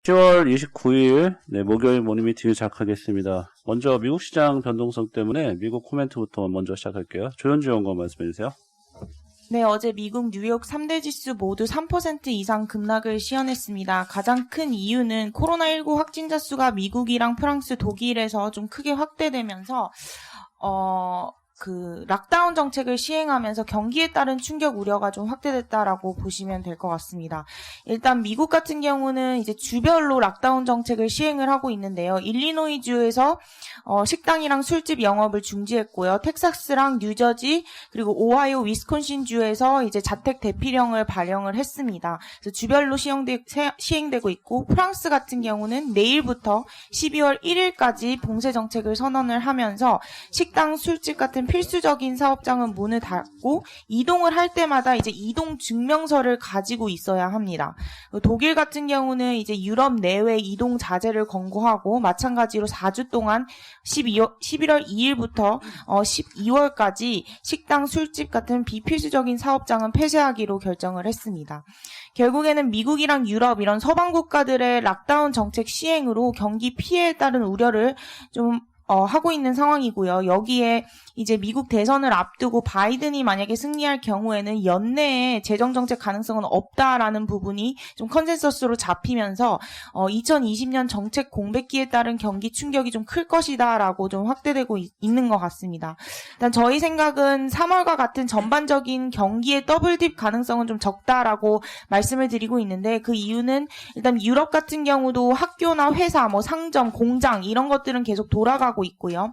10월 29일 목요일 모닝미팅을 시작하겠습니다. 먼저 미국 시장 변동성 때문에 미국 코멘트부터 먼저 시작할게요. 조현주 연구원 말씀해 주세요. 네, 어제 미국 뉴욕 3대 지수 모두 3% 이상 급락을 시현했습니다. 가장 큰 이유는 코로나19 확진자 수가 미국이랑 프랑스, 독일에서 좀 크게 확대되면서 락다운 정책을 시행하면서 경기에 따른 충격 우려가 좀 확대됐다라고 보시면 될 것 같습니다. 일단 미국 같은 경우는 이제 주별로 락다운 정책을 시행을 하고 있는데요. 일리노이주에서 식당이랑 술집 영업을 중지했고요. 텍사스랑 뉴저지 그리고 오하이오, 위스콘신 주에서 이제 자택 대피령을 발령을 했습니다. 그래서 주별로 시행되고 있고 프랑스 같은 경우는 내일부터 12월 1일까지 봉쇄 정책을 선언을 하면서 식당, 술집 같은 필수적인 사업장은 문을 닫고 이동을 할 때마다 이제 이동 증명서를 가지고 있어야 합니다. 독일 같은 경우는 이제 유럽 내외 이동 자제를 권고하고 마찬가지로 4주 동안 11월 2일부터 12월까지 식당, 술집 같은 비필수적인 사업장은 폐쇄하기로 결정을 했습니다. 결국에는 미국이랑 유럽 이런 서방 국가들의 락다운 정책 시행으로 경기 피해에 따른 우려를 좀 하고 있는 상황이고요. 여기에 이제 미국 대선을 앞두고 바이든이 만약에 승리할 경우에는 연내에 재정정책 가능성은 없다라는 부분이 좀 컨센서스로 잡히면서 2020년 정책 공백기에 따른 경기 충격이 좀 클 것이다라고 좀 확대되고 있는 것 같습니다. 일단 저희 생각은 3월과 같은 전반적인 경기의 더블딥 가능성은 좀 적다라고 말씀을 드리고 있는데 그 이유는 일단 유럽 같은 경우도 학교나 회사, 상점, 공장 이런 것들은 계속 돌아가고 있고요.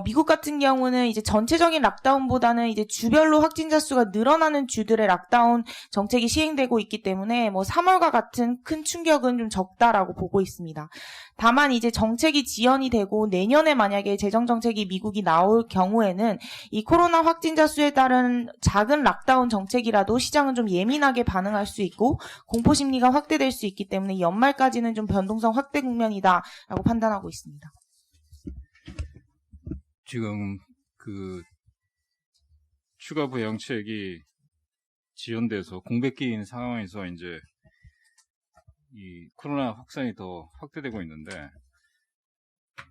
미국 같은 경우는 이제 전체적인 락다운보다는 이제 주별로 확진자 수가 늘어나는 주들의 락다운 정책이 시행되고 있기 때문에 3월과 같은 큰 충격은 좀 적다라고 보고 있습니다. 다만 이제 정책이 지연이 되고 내년에 만약에 재정 정책이 미국이 나올 경우에는 이 코로나 확진자 수에 따른 작은 락다운 정책이라도 시장은 좀 예민하게 반응할 수 있고 공포 심리가 확대될 수 있기 때문에 연말까지는 좀 변동성 확대 국면이다라고 판단하고 있습니다. 지금 추가 부양책이 지연돼서 공백기인 상황에서 이제 이 코로나 확산이 더 확대되고 있는데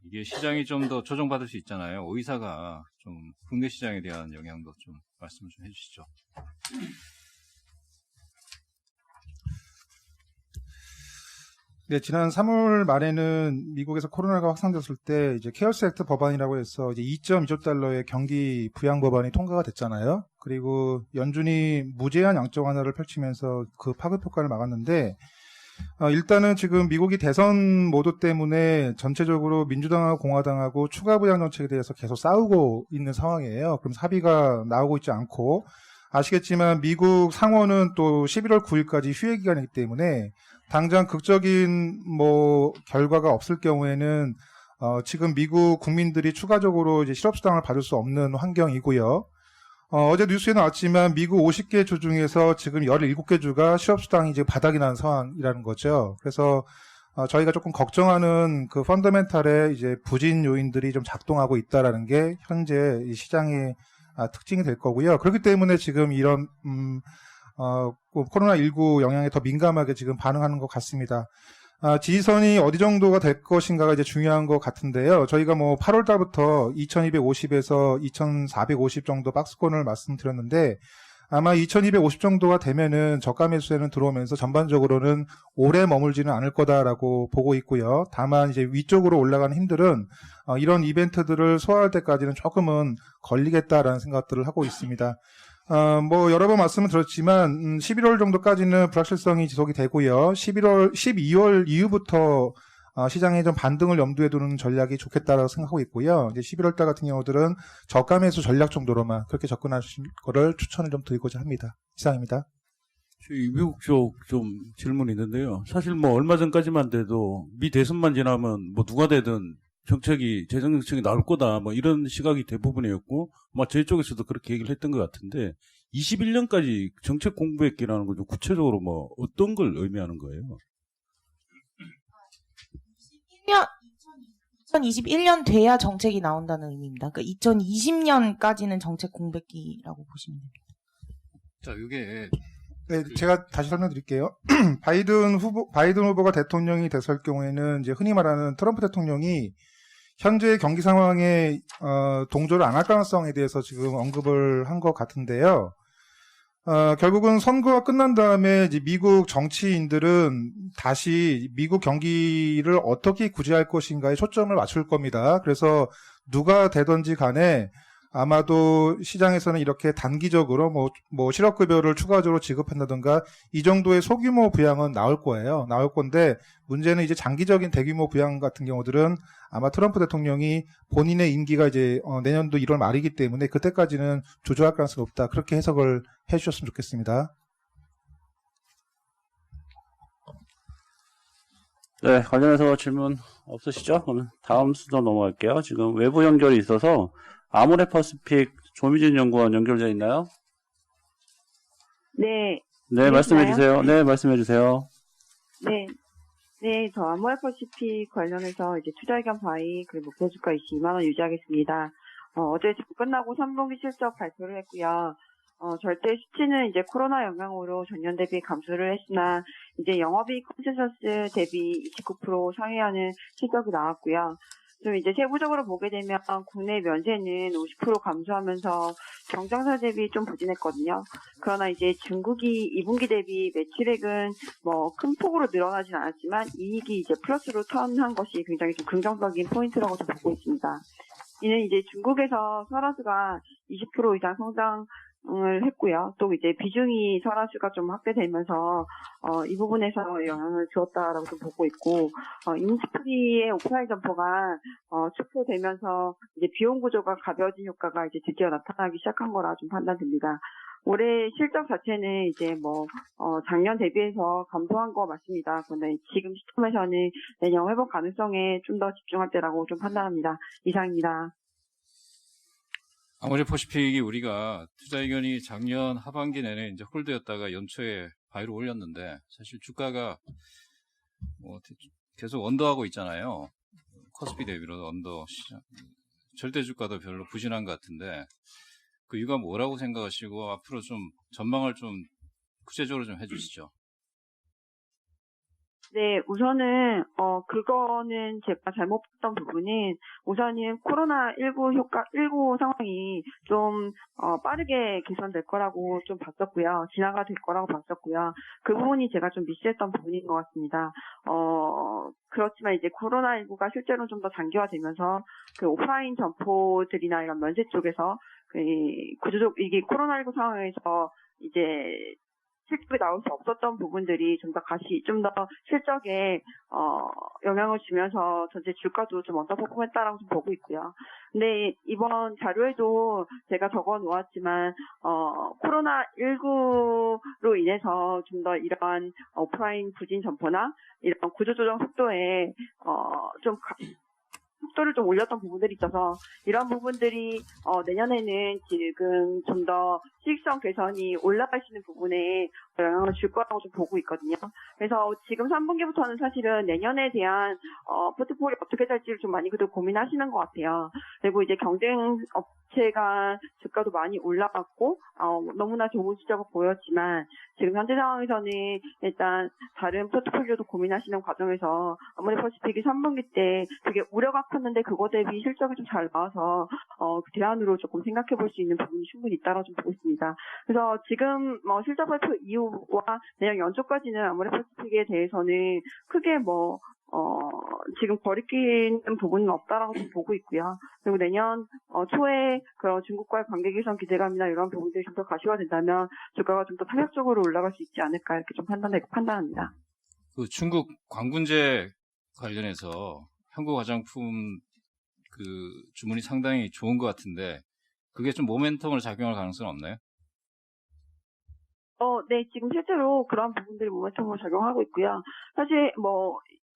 이게 시장이 좀 더 조정받을 수 있잖아요. 의사가 좀 국내 시장에 대한 영향도 좀 말씀을 좀 해주시죠. 네, 지난 3월 말에는 미국에서 코로나가 확산됐을 때 이제 케어스 액트 법안이라고 해서 이제 2.2조 달러의 경기 부양 법안이 통과가 됐잖아요. 그리고 연준이 무제한 양적 완화를 펼치면서 그 파급 효과를 막았는데 일단은 지금 미국이 대선 모드 때문에 전체적으로 민주당하고 공화당하고 추가 부양 정책에 대해서 계속 싸우고 있는 상황이에요. 그럼 합의가 나오고 있지 않고 아시겠지만 미국 상원은 또 11월 9일까지 휴회 기간이기 때문에 당장 극적인 결과가 없을 경우에는 지금 미국 국민들이 추가적으로 이제 실업수당을 받을 수 없는 환경이고요. 어제 뉴스에 나왔지만 미국 50개 주 중에서 지금 17개 주가 실업수당이 이제 바닥이 난 상황이라는 거죠. 그래서 저희가 조금 걱정하는 그 펀더멘탈의 이제 부진 요인들이 좀 작동하고 있다라는 게 현재 이 시장의 특징이 될 거고요. 그렇기 때문에 지금 이런 코로나19 영향에 더 민감하게 지금 반응하는 것 같습니다. 지지선이 어디 정도가 될 것인가가 이제 중요한 것 같은데요. 저희가 8월 달부터 2250에서 2450 정도 박스권을 말씀드렸는데 아마 2250 정도가 되면은 저가 매수에는 들어오면서 전반적으로는 오래 머물지는 않을 거다라고 보고 있고요. 다만 이제 위쪽으로 올라가는 힘들은 이런 이벤트들을 소화할 때까지는 조금은 걸리겠다라는 생각들을 하고 있습니다. 여러 번 말씀을 드렸지만 11월 정도까지는 불확실성이 지속이 되고요. 12월 이후부터 시장에 좀 반등을 염두에 두는 전략이 좋겠다라고 생각하고 있고요. 이제 11월 달 같은 경우들은 저가 매수 전략 정도로만 그렇게 접근하실 거를 추천을 좀 드리고자 합니다. 이상입니다. 미국 쪽 좀 질문이 있는데요. 사실 얼마 전까지만 돼도 미 대선만 지나면 누가 되든 재정 정책이 나올 거다, 이런 시각이 대부분이었고, 저희 쪽에서도 그렇게 얘기를 했던 것 같은데, 21년까지 정책 공백기라는 건 좀 구체적으로 어떤 걸 의미하는 거예요? 2021년 돼야 정책이 나온다는 의미입니다. 그러니까 2020년까지는 정책 공백기라고 보시면 됩니다. 자, 이게 네, 제가 다시 설명드릴게요. 바이든 후보가 대통령이 됐을 경우에는 이제 흔히 말하는 트럼프 대통령이 현재 경기 상황에 동조를 안 할 가능성에 대해서 지금 언급을 한 것 같은데요. 결국은 선거가 끝난 다음에 이제 미국 정치인들은 다시 미국 경기를 어떻게 구제할 것인가에 초점을 맞출 겁니다. 그래서 누가 되든지 간에 아마도 시장에서는 이렇게 단기적으로 뭐 실업급여를 추가적으로 지급한다든가 이 정도의 소규모 부양은 나올 거예요. 나올 건데 문제는 이제 장기적인 대규모 부양 같은 경우들은 아마 트럼프 대통령이 본인의 임기가 이제 내년도 1월 말이기 때문에 그때까지는 조절할 가능성이 없다. 그렇게 해석을 해주셨으면 좋겠습니다. 네, 관련해서 질문 없으시죠? 그럼 다음 순서 넘어갈게요. 지금 외부 연결이 있어서 아모레퍼시픽 조미진 연구원 연결되어 있나요? 네, 네, 말씀해 들리시나요? 주세요. 네, 말씀해 주세요. 네, 네, 저 아모레퍼시픽 관련해서 이제 투자의견 바이 그리고 목표 주가 22만 원 유지하겠습니다. 어제 끝나고 3분기 실적 발표를 했고요. 절대 수치는 이제 코로나 영향으로 전년 대비 감소를 했으나 이제 영업이익 컨센서스 대비 29% 상회하는 실적이 나왔고요. 좀 이제 세부적으로 보게 되면 국내 면세는 50% 감소하면서 경쟁사 대비 좀 부진했거든요. 그러나 이제 중국이 2분기 대비 매출액은 뭐 큰 폭으로 늘어나진 않았지만 이익이 이제 플러스로 턴한 것이 굉장히 좀 긍정적인 포인트라고 좀 보고 있습니다. 이는 이제 중국에서 설화수가 20% 이상 성장을 했고요. 또 이제 비중이 설화수가 좀 확대되면서 이 부분에서 영향을 주었다라고 좀 보고 있고 인스프리의 오프라인 점포가 축소되면서 이제 비용 구조가 가벼워진 효과가 이제 드디어 나타나기 시작한 거라 좀 판단됩니다. 올해 실적 자체는 이제 작년 대비해서 감소한 거 맞습니다. 그런데 지금 시점에서는 내년 회복 가능성에 좀 더 집중할 때라고 좀 판단합니다. 이상입니다. 아모레퍼시픽이 우리가 투자 의견이 작년 하반기 내내 이제 홀드였다가 연초에 바이로 올렸는데 사실 주가가 계속 언더하고 있잖아요. 코스피 대비로 언더 시장, 절대 주가도 별로 부진한 것 같은데 그 이유가 뭐라고 생각하시고 앞으로 좀 전망을 좀 구체적으로 좀 해주시죠. 네, 우선은 그거는 제가 잘못 봤던 부분은 우선은 코로나19 상황이 좀 빠르게 개선될 거라고 좀 봤었고요. 진화가 될 거라고 봤었고요. 그 부분이 제가 좀 미스했던 부분인 것 같습니다. 그렇지만 이제 코로나19가 실제로 좀 더 장기화되면서 그 오프라인 점포들이나 이런 면세 쪽에서 구조적 이게 코로나19 상황에서 이제 실적이 나올 수 없었던 부분들이 좀 더 실적에 영향을 주면서 전체 주가도 좀 언더퍼폼했다라고 좀 보고 있고요. 근데 이번 자료에도 제가 적어 놓았지만 코로나19로 인해서 좀 더 이러한 오프라인 부진 점포나 이런 구조조정 속도에 속도를 좀 올렸던 부분들이 있어서 이런 부분들이 내년에는 지금 좀 더 수익성 개선이 올라갈 수 있는 부분에 영향을 줄 거라고 좀 보고 있거든요. 그래서 지금 3분기부터는 사실은 내년에 대한 포트폴리오 어떻게 될지를 좀 많이 그래도 고민하시는 것 같아요. 그리고 이제 경쟁 업체가 주가도 많이 올라갔고 너무나 좋은 수적을 보였지만 지금 현재 상황에서는 일단 다른 포트폴리오도 고민하시는 과정에서 아모레퍼시픽이 3분기 때 되게 우려가 컸는데 그거 대비 실적이 좀 잘 나와서 그 대안으로 조금 생각해 볼 수 있는 부분이 충분히 있다고 좀 보고 있습니다. 그래서 지금 실적 발표 이후와 내년 연초까지는 아모레퍼시픽에 대해서는 크게 지금 거리끼는 부분은 없다라고 좀 보고 있고요. 그리고 내년 초에 그런 중국과의 관계 개선 기대감이나 이런 부분들이 좀 더 가시화된다면 주가가 좀 더 탄력적으로 올라갈 수 있지 않을까 이렇게 좀 판단합니다. 그 중국 관군제 관련해서 한국 화장품 그 주문이 상당히 좋은 것 같은데 그게 좀 모멘텀을 작용할 가능성은 없나요? 네, 지금 실제로 그런 부분들이 모멘텀으로 작용하고 있고요. 사실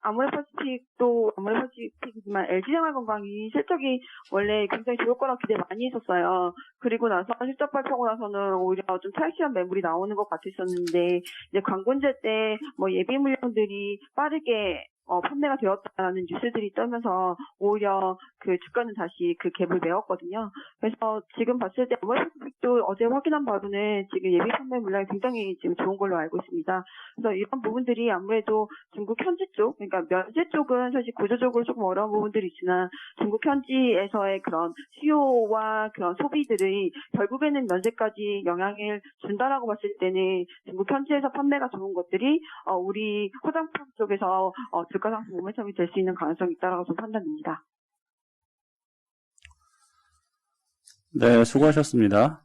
아모레퍼시픽도 아모레퍼시픽이지만 LG생활건강이 실적이 원래 굉장히 좋을 거라고 기대 많이 했었어요. 그리고 나서 실적 발표하고 나서는 오히려 좀 탈시한 매물이 나오는 것 같았었는데 이제 관군제 때 예비 물량들이 빠르게 판매가 되었다는 뉴스들이 떠면서 오히려 그 주가는 다시 그 갭을 메웠거든요. 그래서 지금 봤을 때 아모레퍼시픽도 어제 확인한 바로는 지금 예비 판매 물량이 굉장히 지금 좋은 걸로 알고 있습니다. 그래서 이런 부분들이 아무래도 중국 현지 쪽, 그러니까 면제 쪽은 사실 구조적으로 조금 어려운 부분들이 있지만 중국 현지에서의 그런 수요와 그런 소비들이 결국에는 면제까지 영향을 준다라고 봤을 때는 중국 현지에서 판매가 좋은 것들이 우리 화장품 쪽에서 주가 상승 모멘텀이 될 수 있는 가능성이 있다라고 좀 판단됩니다. 네, 수고하셨습니다.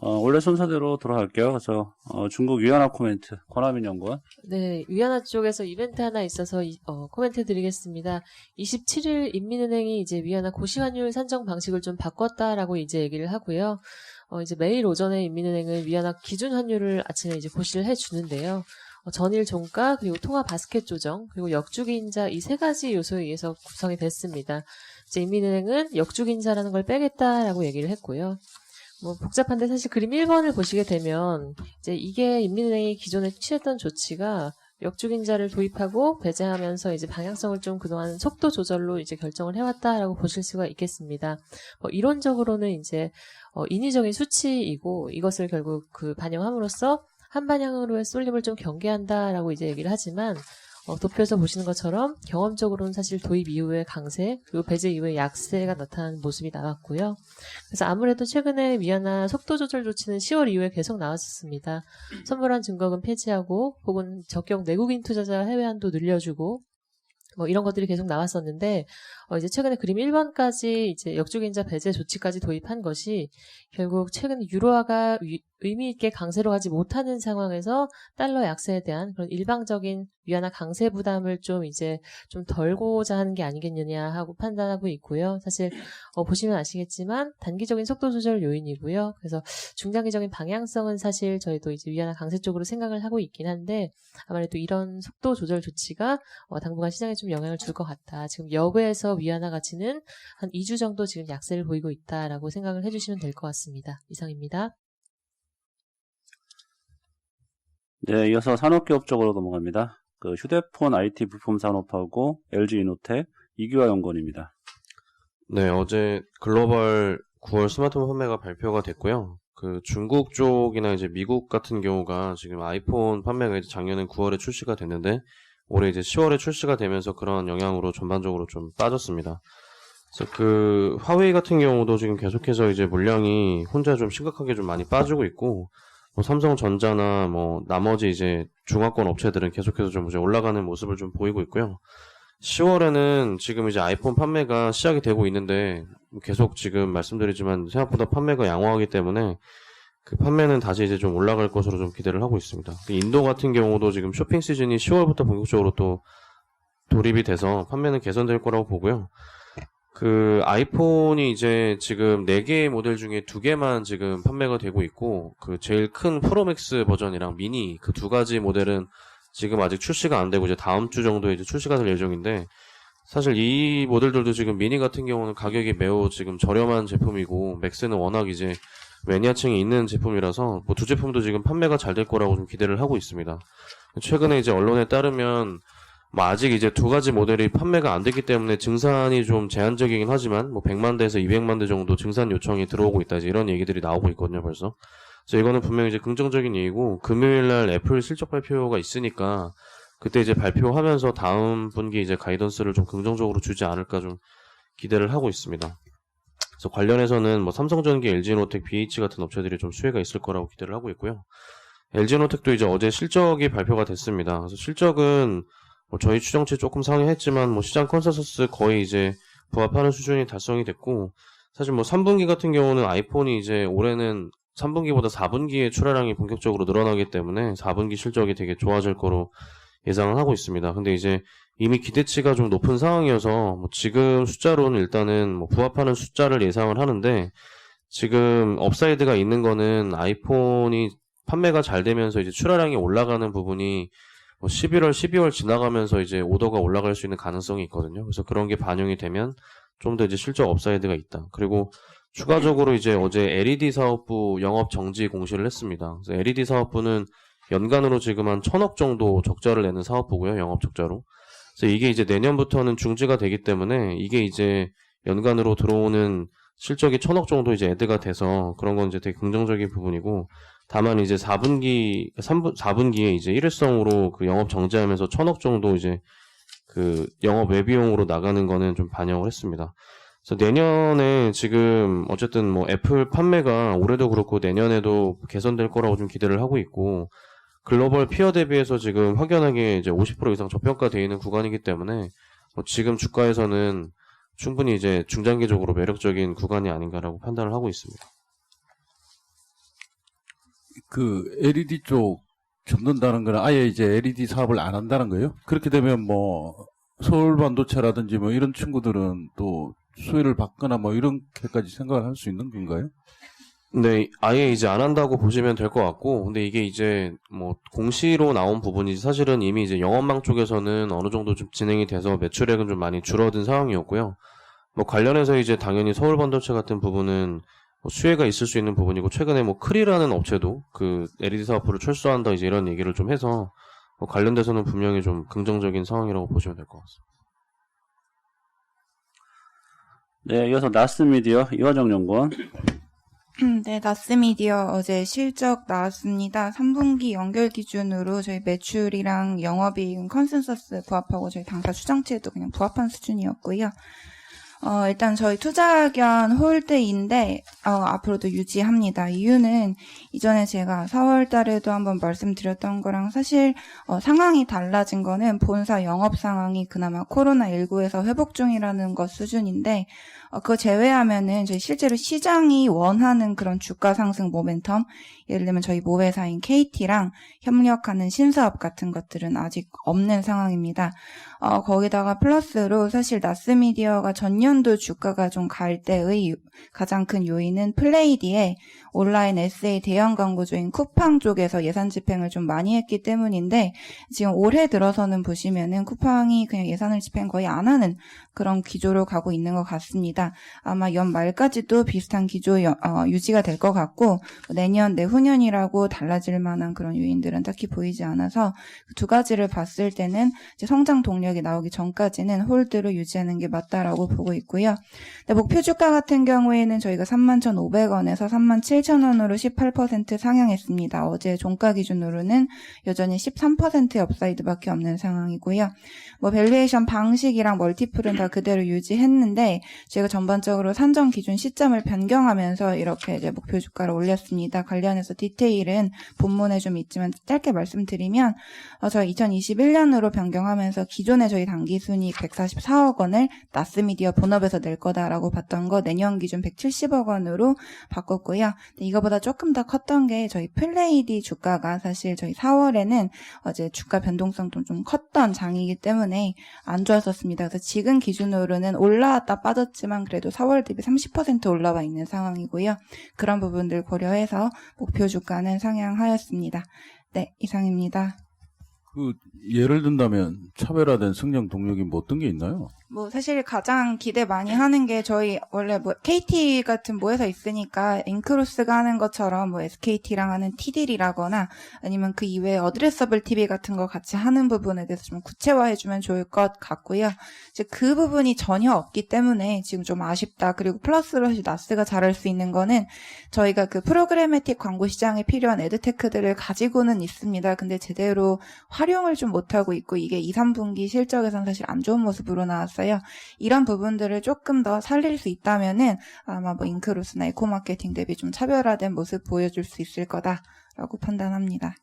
원래 순서대로 돌아갈게요. 그래서 중국 위안화 코멘트 권하민 연구원. 네, 위안화 쪽에서 이벤트 하나 있어서 코멘트 드리겠습니다. 27일 인민은행이 이제 위안화 고시환율 산정 방식을 좀 바꿨다라고 이제 얘기를 하고요. 이제 매일 오전에 인민은행은 위안화 기준 환율을 아침에 이제 고시를 해주는데요. 전일 종가, 그리고 통화 바스켓 조정, 그리고 역주기인자 이 세 가지 요소에 의해서 구성이 됐습니다. 이제 인민은행은 역주기인자라는 걸 빼겠다라고 얘기를 했고요. 뭐 복잡한데 사실 그림 1번을 보시게 되면 이제 이게 인민은행이 기존에 취했던 조치가 역주기인자를 도입하고 배제하면서 이제 방향성을 좀 그동안 속도 조절로 이제 결정을 해왔다라고 보실 수가 있겠습니다. 이론적으로는 이제 인위적인 수치이고 이것을 결국 그 반영함으로써 한 방향으로의 쏠림을 좀 경계한다라고 이제 얘기를 하지만 도표에서 보시는 것처럼 경험적으로는 사실 도입 이후에 강세 그리고 배제 이후에 약세가 나타나는 모습이 나왔고요. 그래서 아무래도 최근에 위안화 속도 조절 조치는 10월 이후에 계속 나왔었습니다. 선물한 증거금 폐지하고 혹은 적격 내국인 투자자 해외한도 늘려주고 이런 것들이 계속 나왔었는데 이제 최근에 그림 1번까지 이제 역주기인자 배제 조치까지 도입한 것이 결국 최근 유로화가 의미 있게 강세로 가지 못하는 상황에서 달러 약세에 대한 그런 일방적인 위안화 강세 부담을 좀 이제 좀 덜고자 하는 게 아니겠느냐 하고 판단하고 있고요. 사실 보시면 아시겠지만 단기적인 속도 조절 요인이고요. 그래서 중장기적인 방향성은 사실 저희도 이제 위안화 강세 쪽으로 생각을 하고 있긴 한데 아무래도 이런 속도 조절 조치가 당분간 시장에 좀 영향을 줄 것 같다. 지금 여부에서 위안화 가치는 한 2주 정도 지금 약세를 보이고 있다라고 생각을 해주시면 될 것 같습니다. 이상입니다. 네, 이어서 산업기업 쪽으로 넘어갑니다. 그 휴대폰 IT 부품 산업하고 LG이노텍 이규화 연구원입니다. 네, 어제 글로벌 9월 스마트폰 판매가 발표가 됐고요. 그 중국 쪽이나 이제 미국 같은 경우가 지금 아이폰 판매가 이제 작년에 9월에 출시가 됐는데 올해 이제 10월에 출시가 되면서 그런 영향으로 전반적으로 좀 빠졌습니다. 그래서 그 화웨이 같은 경우도 지금 계속해서 이제 물량이 혼자 좀 심각하게 좀 많이 빠지고 있고 삼성전자나 나머지 이제 중화권 업체들은 계속해서 좀 이제 올라가는 모습을 좀 보이고 있고요. 10월에는 지금 이제 아이폰 판매가 시작이 되고 있는데 계속 지금 말씀드리지만 생각보다 판매가 양호하기 때문에 그 판매는 다시 이제 좀 올라갈 것으로 좀 기대를 하고 있습니다. 인도 같은 경우도 지금 쇼핑 시즌이 10월부터 본격적으로 또 돌입이 돼서 판매는 개선될 거라고 보고요. 그 아이폰이 이제 지금 4개의 모델 중에 2개만 지금 판매가 되고 있고 그 제일 큰 프로맥스 버전이랑 미니 그 2가지 모델은 지금 아직 출시가 안 되고 이제 다음 주 정도에 이제 출시가 될 예정인데 사실 이 모델들도 지금 미니 같은 경우는 가격이 매우 지금 저렴한 제품이고 맥스는 워낙 이제 매니아층이 있는 제품이라서 두 제품도 지금 판매가 잘 될 거라고 좀 기대를 하고 있습니다. 최근에 이제 언론에 따르면 아직 이제 2가지 모델이 판매가 안 됐기 때문에 증산이 좀 제한적이긴 하지만 100만 대에서 200만 대 정도 증산 요청이 들어오고 있다. 이제 이런 얘기들이 나오고 있거든요, 벌써. 그래서 이거는 분명히 이제 긍정적인 얘기고 금요일 날 애플 실적 발표가 있으니까 그때 이제 발표하면서 다음 분기 이제 가이던스를 좀 긍정적으로 주지 않을까 좀 기대를 하고 있습니다. 그래서 관련해서는 삼성전기, LG노텍, BH 같은 업체들이 좀 수혜가 있을 거라고 기대를 하고 있고요. LG노텍도 이제 어제 실적이 발표가 됐습니다. 그래서 실적은 저희 추정치 조금 상회했지만 시장 컨센서스 거의 이제 부합하는 수준이 달성이 됐고 사실 3분기 같은 경우는 아이폰이 이제 올해는 3분기보다 4분기에 출하량이 본격적으로 늘어나기 때문에 4분기 실적이 되게 좋아질 거로 예상을 하고 있습니다. 근데 이제 이미 기대치가 좀 높은 상황이어서 지금 숫자로는 일단은 부합하는 숫자를 예상을 하는데 지금 업사이드가 있는 거는 아이폰이 판매가 잘 되면서 이제 출하량이 올라가는 부분이 11월, 12월 지나가면서 이제 오더가 올라갈 수 있는 가능성이 있거든요. 그래서 그런 게 반영이 되면 좀 더 이제 실적 업사이드가 있다. 그리고 추가적으로 이제 어제 LED 사업부 영업 정지 공시를 했습니다. 그래서 LED 사업부는 연간으로 지금 한 1,000억 정도 적자를 내는 사업부고요. 영업 적자로. 그래서 이게 이제 내년부터는 중지가 되기 때문에 이게 이제 연간으로 들어오는 실적이 1,000억 정도 이제 애드가 돼서 그런 건 이제 되게 긍정적인 부분이고, 다만 이제 4분기에 이제 일회성으로 그 영업 정지하면서 1,000억 정도 이제 그 영업 외비용으로 나가는 거는 좀 반영을 했습니다. 그래서 내년에 지금 어쨌든 뭐 애플 판매가 올해도 그렇고 내년에도 개선될 거라고 좀 기대를 하고 있고, 글로벌 피어 대비해서 지금 확연하게 이제 50% 이상 저평가되어 있는 구간이기 때문에 뭐 지금 주가에서는 충분히 이제 중장기적으로 매력적인 구간이 아닌가라고 판단을 하고 있습니다. 그 LED 쪽 접는다는 건 아예 이제 LED 사업을 안 한다는 거예요? 그렇게 되면 뭐 서울 반도체라든지 뭐 이런 친구들은 또 수혜를 받거나 뭐 이렇게까지 생각을 할 수 있는 건가요? 네, 아예 이제 안 한다고 보시면 될 것 같고, 근데 이게 이제 뭐 공시로 나온 부분이지 사실은 이미 이제 영업망 쪽에서는 어느 정도 좀 진행이 돼서 매출액은 좀 많이 줄어든 상황이었고요. 뭐 관련해서 이제 당연히 서울 반도체 같은 부분은 뭐 수혜가 있을 수 있는 부분이고, 최근에 뭐 크리라는 업체도 그 LED 사업부를 철수한다 이제 이런 얘기를 좀 해서 뭐 관련돼서는 분명히 좀 긍정적인 상황이라고 보시면 될 것 같습니다. 네, 이어서 나스미디어 이화정 연구원. 네, 나스미디어 어제 실적 나왔습니다. 3분기 연결 기준으로 저희 매출이랑 영업이익은 컨센서스 부합하고 저희 당사 추정치에도 그냥 부합한 수준이었고요. 일단 저희 투자 의견 홀드인데 앞으로도 유지합니다. 이유는 이전에 제가 4월 달에도 한번 말씀드렸던 거랑 사실 상황이 달라진 거는 본사 영업 상황이 그나마 코로나19에서 회복 중이라는 것 수준인데, 그거 제외하면은 저희 실제로 시장이 원하는 그런 주가 상승 모멘텀, 예를 들면 저희 모회사인 KT랑 협력하는 신사업 같은 것들은 아직 없는 상황입니다. 거기다가 플러스로 사실 나스미디어가 전년도 주가가 좀 갈 때의 가장 큰 요인은 플레이디의 온라인 SA 대형 광고주인 쿠팡 쪽에서 예산 집행을 좀 많이 했기 때문인데, 지금 올해 들어서는 보시면은 쿠팡이 그냥 예산을 집행 거의 안 하는 그런 기조로 가고 있는 것 같습니다. 아마 연말까지도 비슷한 기조 유지가 될 것 같고, 내년, 내후년이라고 달라질 만한 그런 요인들은 딱히 보이지 않아서 두 가지를 봤을 때는 이제 성장 동력이 나오기 전까지는 홀드로 유지하는 게 맞다라고 보고 있고요. 근데 목표 주가 같은 경우에는 저희가 31,500원에서 37,000원으로 18% 상향했습니다. 어제 종가 기준으로는 여전히 13%의 업사이드밖에 없는 상황이고요. 뭐 밸류에이션 방식이랑 멀티플은 다 그대로 유지했는데, 제가 전반적으로 산정 기준 시점을 변경하면서 이렇게 이제 목표 주가를 올렸습니다. 관련해서 디테일은 본문에 좀 있지만 짧게 말씀드리면, 저희 2021년으로 변경하면서 기존에 저희 당기순이익 144억 원을 나스미디어 본업에서 낼 거다라고 봤던 거 내년 기준 170억 원으로 바꿨고요. 근데 이거보다 조금 더 컸던 게 저희 플레이디 주가가 사실 저희 4월에는 어제 주가 변동성도 좀 컸던 장이기 때문에 안 좋았었습니다. 그래서 지금 기준으로는 올라왔다 빠졌지만 그래도 4월 대비 30% 올라와 있는 상황이고요. 그런 부분들 고려해서 목표 주가는 상향하였습니다. 네, 이상입니다. 그 예를 든다면 차별화된 성장 동력이 뭐 어떤 게 있나요? 뭐 사실 가장 기대 많이 하는 게 저희 원래 뭐 KT 같은 모회사 있으니까 인크로스가 하는 것처럼 뭐 SKT랑 하는 T딜이라거나 아니면 그 이외에 어드레서블 TV 같은 거 같이 하는 부분에 대해서 좀 구체화해주면 좋을 것 같고요. 이제 그 부분이 전혀 없기 때문에 지금 좀 아쉽다. 그리고 플러스로 사실 나스가 잘할 수 있는 거는 저희가 그 프로그래매틱 광고 시장에 필요한 에드테크들을 가지고는 있습니다. 근데 제대로 활용을 좀 못하고 있고 이게 2, 3분기 실적에서는 사실 안 좋은 모습으로 나왔어요. 이런 부분들을 조금 더 살릴 수 있다면은 아마 뭐 인크로스나 에코마케팅 대비 좀 차별화된 모습 보여줄 수 있을 거다라고 판단합니다.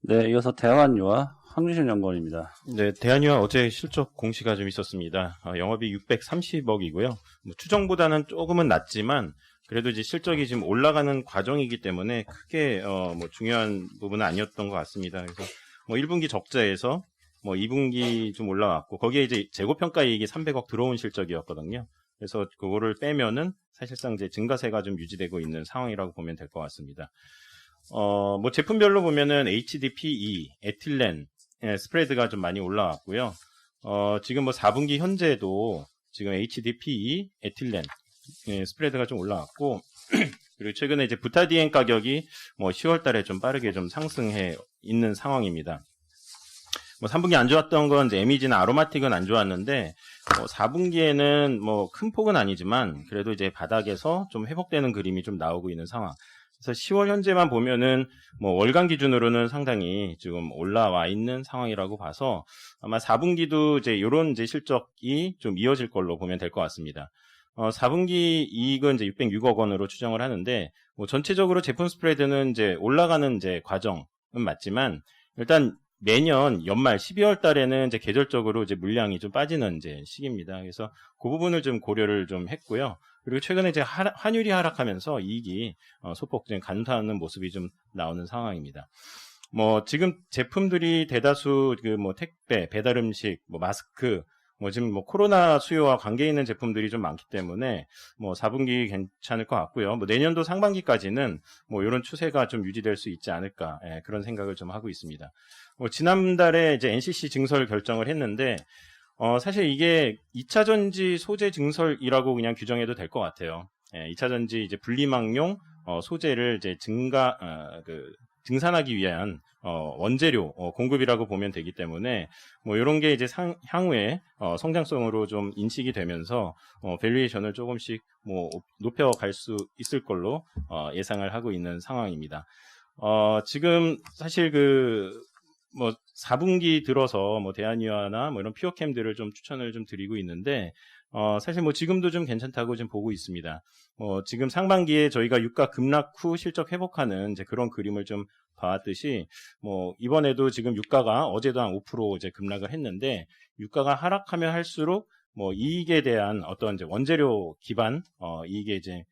네, 이어서 대환유와 황유신 연구원입니다. 네, 대한유화 어제 실적 공시가 좀 있었습니다. 영업이익 630억이고요. 뭐 추정보다는 조금은 낮지만 그래도 이제 실적이 지금 올라가는 과정이기 때문에 크게 뭐 중요한 부분은 아니었던 것 같습니다. 그래서 뭐 1분기 적자에서 뭐 2분기 좀 올라왔고 거기에 이제 재고평가 이익이 300억 들어온 실적이었거든요. 그래서 그거를 빼면은 사실상 이제 증가세가 좀 유지되고 있는 상황이라고 보면 될 것 같습니다. 뭐 제품별로 보면은 HDPE, 에틸렌 스프레드가 좀 많이 올라왔고요. 지금 뭐 4분기 현재도 지금 HDPE, 에틸렌 스프레드가 좀 올라왔고 그리고 최근에 이제 부타디엔 가격이 뭐 10월 달에 좀 빠르게 좀 상승해 있는 상황입니다. 뭐 3분기 안 좋았던 건 이제 에미지나 아로마틱은 안 좋았는데 4분기에는 뭐 큰 폭은 아니지만 그래도 이제 바닥에서 좀 회복되는 그림이 좀 나오고 있는 상황. 그래서 10월 현재만 보면은 뭐 월간 기준으로는 상당히 지금 올라와 있는 상황이라고 봐서 아마 4분기도 이제 이런 이제 실적이 좀 이어질 걸로 보면 될 것 같습니다. 4분기 이익은 이제 606억 원으로 추정을 하는데 뭐 전체적으로 제품 스프레드는 이제 올라가는 이제 과정은 맞지만 일단 매년 연말 12월 달에는 이제 계절적으로 이제 물량이 좀 빠지는 이제 시기입니다. 그래서 그 부분을 좀 고려를 좀 했고요. 그리고 최근에 이제 환율이 하락하면서 이익이 소폭 좀 감소하는 모습이 좀 나오는 상황입니다. 뭐 지금 제품들이 대다수 그 뭐 택배, 배달 음식, 뭐 마스크, 뭐 지금 뭐 코로나 수요와 관계 있는 제품들이 좀 많기 때문에 뭐 4분기 괜찮을 것 같고요. 뭐 내년도 상반기까지는 뭐 이런 추세가 좀 유지될 수 있지 않을까, 그런 생각을 좀 하고 있습니다. 뭐 지난달에 이제 NCC 증설 결정을 했는데 사실 이게 2차 전지 소재 증설이라고 그냥 규정해도 될 것 같아요. 2차 전지 이제 분리막용 소재를 이제 증산하기 위한 원재료 공급이라고 보면 되기 때문에 뭐 이런 게 이제 향후에 성장성으로 좀 인식이 되면서 밸류에이션을 조금씩 뭐 높여갈 수 있을 걸로 예상을 하고 있는 상황입니다. 지금 사실 뭐 4분기 들어서 뭐 대한유화나 뭐 이런 퓨어캠들을 좀 추천을 좀 드리고 있는데 사실 뭐 지금도 좀 괜찮다고 좀 보고 있습니다. 지금 상반기에 저희가 유가 급락 후 실적 회복하는 이제 그런 그림을 좀 봐왔듯이 뭐 이번에도 지금 유가가 어제도 한 5% 이제 급락을 했는데 유가가 하락하면 할수록 뭐 이익에 대한 어떤 이제 원재료 기반 이익에 이제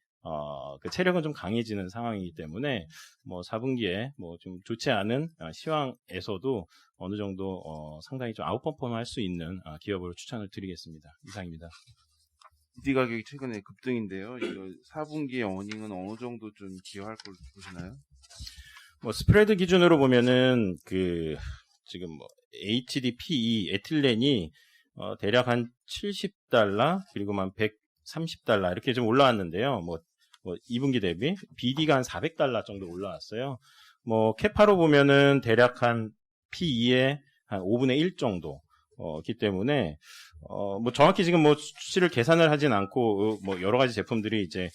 그 체력은 좀 강해지는 상황이기 때문에 뭐 4분기에 뭐 좀 좋지 않은 시황에서도 어느 정도 상당히 좀 아웃퍼폼 할 수 있는 기업으로 추천을 드리겠습니다. 이상입니다. ED 가격이 최근에 급등인데요. 이거 4분기의 어닝은 어느 정도 좀 기여할 걸 보시나요? 뭐 스프레드 기준으로 보면은 지금 뭐 HDPE 에틸렌이 대략 한 $70 그리고 한 $130 이렇게 좀 올라왔는데요. 뭐 2분기 대비 BD가 한 $400 정도 올라왔어요. 뭐 캐파로 보면은 대략 한 P2의 한 5분의 1 정도기 때문에 뭐 정확히 지금 뭐 수치를 계산을 하진 않고 뭐 여러 가지 제품들이 이제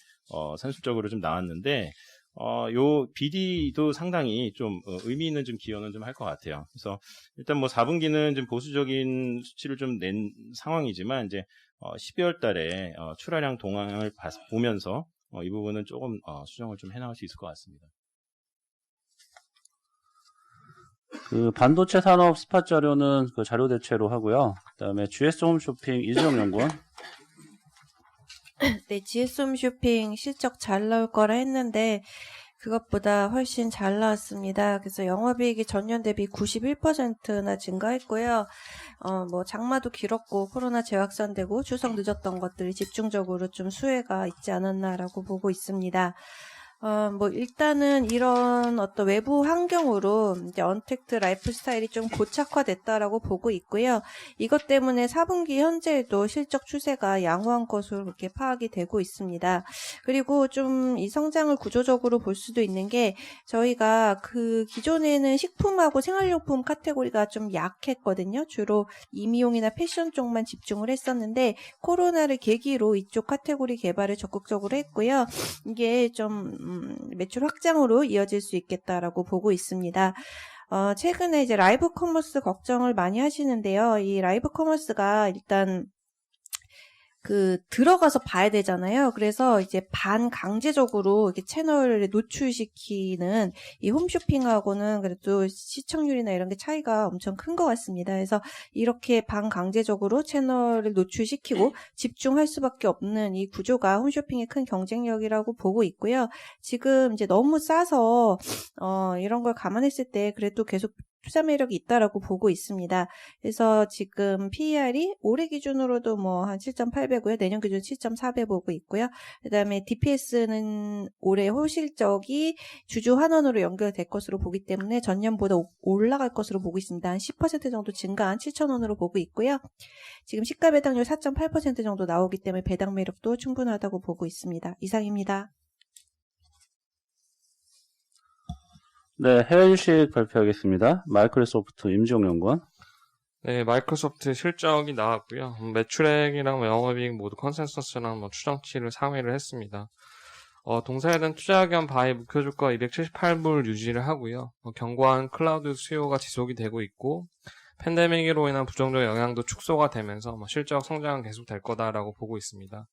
산술적으로 좀 나왔는데 요 BD도 상당히 좀 의미 있는 좀 기여는 좀 할 것 같아요. 그래서 일단 뭐 4분기는 좀 보수적인 수치를 좀 낸 상황이지만 이제 12월 달에 출하량 동향을 보면서 이 부분은 조금 수정을 좀 해나갈 수 있을 것 같습니다. 그 반도체 산업 스팟 자료는 그 자료 대체로 하고요. 그다음에 GS 홈쇼핑 이지영 연구원. 네, GS 홈쇼핑 실적 잘 나올 거라 했는데 그것보다 훨씬 잘 나왔습니다. 그래서 영업이익이 전년 대비 91%나 증가했고요. 뭐 장마도 길었고 코로나 재확산되고 추석 늦었던 것들이 집중적으로 좀 수혜가 있지 않았나라고 보고 있습니다. 뭐 일단은 이런 어떤 외부 환경으로 이제 언택트 라이프 스타일이 좀 고착화됐다라고 보고 있고요. 이것 때문에 4분기 현재에도 실적 추세가 양호한 것으로 그렇게 파악이 되고 있습니다. 그리고 좀 이 성장을 구조적으로 볼 수도 있는 게 저희가 그 기존에는 식품하고 생활용품 카테고리가 좀 약했거든요. 주로 임의용이나 패션 쪽만 집중을 했었는데 코로나를 계기로 이쪽 카테고리 개발을 적극적으로 했고요. 이게 좀 매출 확장으로 이어질 수 있겠다라고 보고 있습니다. 최근에 이제 라이브 커머스 걱정을 많이 하시는데요. 이 라이브 커머스가 일단 들어가서 봐야 되잖아요. 그래서 이제 반강제적으로 이렇게 채널을 노출시키는 이 홈쇼핑하고는 그래도 시청률이나 이런 게 차이가 엄청 큰 것 같습니다. 그래서 이렇게 반강제적으로 채널을 노출시키고 집중할 수밖에 없는 이 구조가 홈쇼핑의 큰 경쟁력이라고 보고 있고요. 지금 이제 너무 싸서, 이런 걸 감안했을 때 그래도 계속 투자 매력이 있다라고 보고 있습니다. 그래서 지금 PER이 올해 기준으로도 뭐 한 7.8배고요. 내년 기준 7.4배 보고 있고요. 그다음에 DPS는 올해 호실적이 주주 환원으로 연결될 것으로 보기 때문에 전년보다 올라갈 것으로 보고 있습니다. 한 10% 정도 증가한 7,000원으로 보고 있고요. 지금 시가 배당률 4.8% 정도 나오기 때문에 배당 매력도 충분하다고 보고 있습니다. 이상입니다. 네, 해외 주식 발표하겠습니다. 마이크로소프트 임지용 연구원. 네, 마이크로소프트 실적이 나왔고요. 매출액이랑 영업이익 모두 컨센서스랑 추정치를 상회를 했습니다. 동사에 대한 투자 의견 바이 목표 주가 278불 유지를 하고요. 견고한 클라우드 수요가 지속이 되고 있고 팬데믹으로 인한 부정적 영향도 축소가 되면서 실적 성장은 계속될 거다라고 보고 있습니다.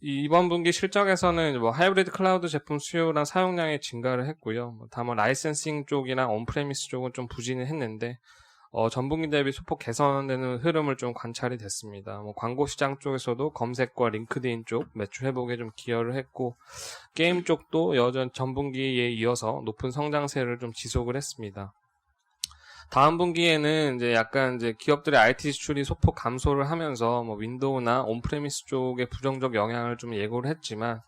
이번 분기 실적에서는 하이브리드 클라우드 제품 수요랑 사용량이 증가를 했고요. 다만 라이센싱 쪽이나 온프레미스 쪽은 좀 부진을 했는데 전분기 대비 소폭 개선되는 흐름을 좀 관찰이 됐습니다. 광고 시장 쪽에서도 검색과 링크드인 쪽 매출 회복에 좀 기여를 했고 게임 쪽도 여전 전분기에 이어서 높은 성장세를 좀 지속을 했습니다. 다음 분기에는 이제 약간 이제 기업들의 IT 지출이 소폭 감소를 하면서 윈도우나 온프레미스 쪽에 부정적 영향을 좀 예고를 했지만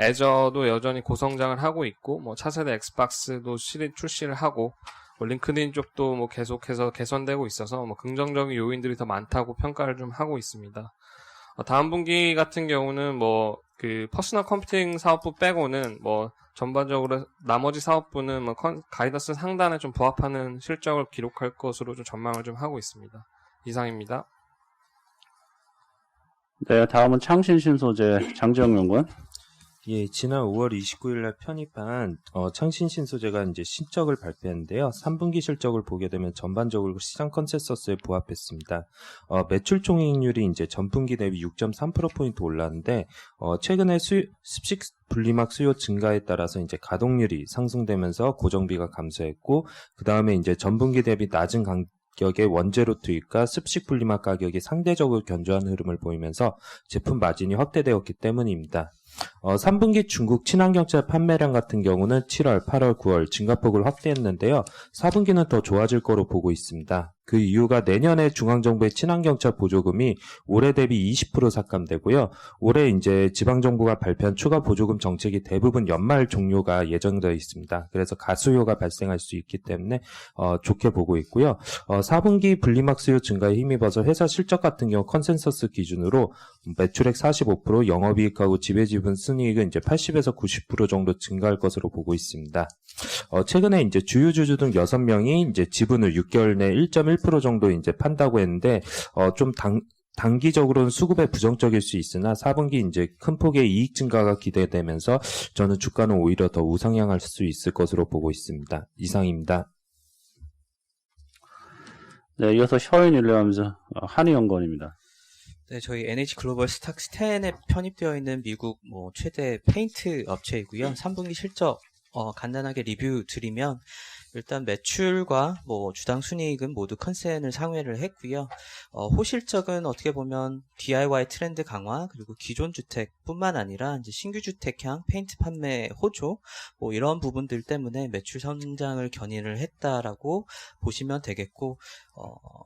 애저도 여전히 고성장을 하고 있고 차세대 엑스박스도 출시를 하고 링크드인 쪽도 계속해서 개선되고 있어서 긍정적인 요인들이 더 많다고 평가를 좀 하고 있습니다. 다음 분기 같은 경우는 퍼스널 컴퓨팅 사업부 빼고는 전반적으로 나머지 사업부는 가이던스 상단에 좀 부합하는 실적을 기록할 것으로 좀 전망을 좀 하고 있습니다. 이상입니다. 네, 다음은 창신신소재 장지영 연구원. 예, 지난 5월 29일 날 편입한 창신신소재가 이제 실적을 발표했는데요. 3분기 실적을 보게 되면 전반적으로 시장 컨센서스에 부합했습니다. 매출 총이익률이 이제 전분기 대비 6.3%포인트 올랐는데 최근에 습식 분리막 수요 증가에 따라서 이제 가동률이 상승되면서 고정비가 감소했고 그다음에 이제 전분기 대비 낮은 가격의 원재료 투입과 습식 분리막 가격이 상대적으로 견조한 흐름을 보이면서 제품 마진이 확대되었기 때문입니다. 3분기 중국 친환경차 판매량 같은 경우는 7월, 8월, 9월 증가폭을 확대했는데요. 4분기는 더 좋아질 거로 보고 있습니다. 그 이유가 내년에 중앙정부의 친환경차 보조금이 올해 대비 20% 삭감되고요. 올해 이제 지방정부가 발표한 추가 보조금 정책이 대부분 연말 종료가 예정되어 있습니다. 그래서 가수요가 발생할 수 있기 때문에 좋게 보고 있고요. 4분기 분리막 수요 증가에 힘입어서 회사 실적 같은 경우 컨센서스 기준으로 매출액 45%, 영업이익하고 지배지분 순이익은 이제 80에서 90% 정도 증가할 것으로 보고 있습니다. 최근에 이제 주유 주주 등 6명이 이제 지분을 6개월 내 1.1% 정도 이제 판다고 했는데, 좀 단기적으로는 수급에 부정적일 수 있으나 4분기 이제 큰 폭의 이익 증가가 기대되면서 저는 주가는 오히려 더 우상향할 수 있을 것으로 보고 있습니다. 이상입니다. 네, 이어서 셔인 윌리엄즈 한의연구원입니다. 네, 저희 NH글로벌 스탁스 10에 편입되어 있는 미국 최대 페인트 업체이고요. 3분기 실적 간단하게 리뷰 드리면 일단 매출과 주당 순이익은 모두 컨센을 상회를 했고요. 호실적은 어떻게 보면 DIY 트렌드 강화 그리고 기존 주택뿐만 아니라 이제 신규 주택향 페인트 판매 호조 이런 부분들 때문에 매출 성장을 견인을 했다라고 보시면 되겠고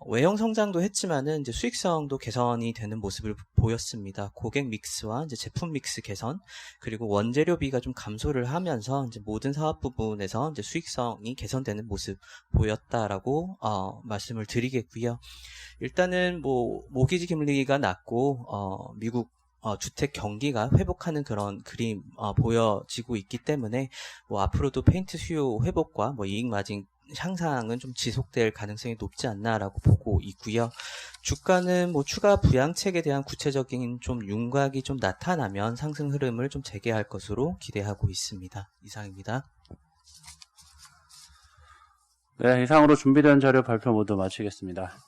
외형 성장도 했지만은 이제 수익성도 개선이 되는 모습을 보였습니다. 고객 믹스와 이제 제품 믹스 개선 그리고 원재료비가 좀 감소를 하면서 이제 모든 사업 부분에서 이제 수익성이 개선되는 모습 보였다라고 말씀을 드리겠고요. 일단은 모기지 금리가 낮고 미국 주택 경기가 회복하는 그런 그림 보여지고 있기 때문에 앞으로도 페인트 수요 회복과 이익 마진 향상은 좀 지속될 가능성이 높지 않나라고 보고 있고요. 주가는 추가 부양책에 대한 구체적인 좀 윤곽이 좀 나타나면 상승 흐름을 좀 재개할 것으로 기대하고 있습니다. 이상입니다. 네, 이상으로 준비된 자료 발표 모두 마치겠습니다.